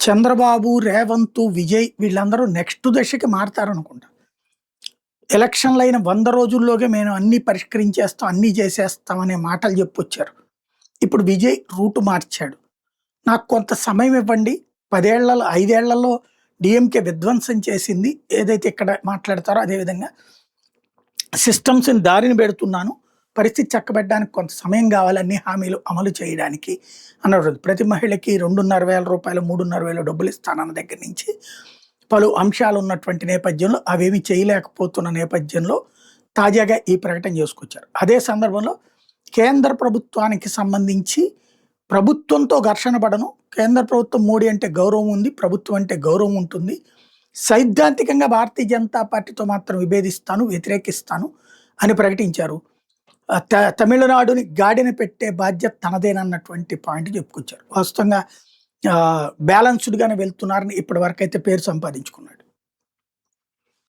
చంద్రబాబు, రేవంత్, విజయ్ వీళ్ళందరూ నెక్స్ట్ దశకి మారతారనుకుంటా. ఎలక్షన్‌లైన 100 రోజుల్లోగే మేము అన్నీ పరిష్కరించేస్తాం, అన్నీ చేసేస్తాం అనే మాటలు చెప్పొచ్చారు. ఇప్పుడు విజయ్ రూట్ మార్చాడు. నాకు కొంత సమయం ఇవ్వండి. 10 ఏళ్లలో 5 ఏళ్లలో డీఎంకే విధ్వంసం చేసింది. ఏదైతే ఇక్కడ మాట్లాడతారో అదే విధంగా సిస్టమ్స్‌ని దారిన పెడుతున్నాను. పరిస్థితి చక్కబెట్టడానికి కొంత సమయం కావాలి అన్ని హామీలు అమలు చేయడానికి అన్నారు. ప్రతి మహిళకి రూ. 2,500 3,500 డబ్బులు ఇస్తానన్న దగ్గర నుంచి పలు అంశాలు ఉన్నటువంటి నేపథ్యంలో అవేమి చేయలేకపోతున్న నేపథ్యంలో తాజాగా ఈ ప్రకటన చేసుకొచ్చారు. అదే సందర్భంలో కేంద్ర ప్రభుత్వానికి సంబంధించి ప్రభుత్వంతో ఘర్షణ పడను. కేంద్ర ప్రభుత్వం మోడీ అంటే గౌరవం ఉంది, ప్రభుత్వం అంటే గౌరవం ఉంటుంది. సైద్ధాంతికంగా భారతీయ జనతా పార్టీతో మాత్రం విభేదిస్తాను, వ్యతిరేకిస్తాను అని ప్రకటించారు. తమిళనాడుని గాడిన పెట్టే బాధ్యత తనదేనన్నటువంటి పాయింట్ చెప్పుకొచ్చారు. వాస్తవంగా బ్యాలన్స్డ్గానే వెళ్తున్నారని ఇప్పటి వరకు అయితే పేరు సంపాదించుకున్నాడు.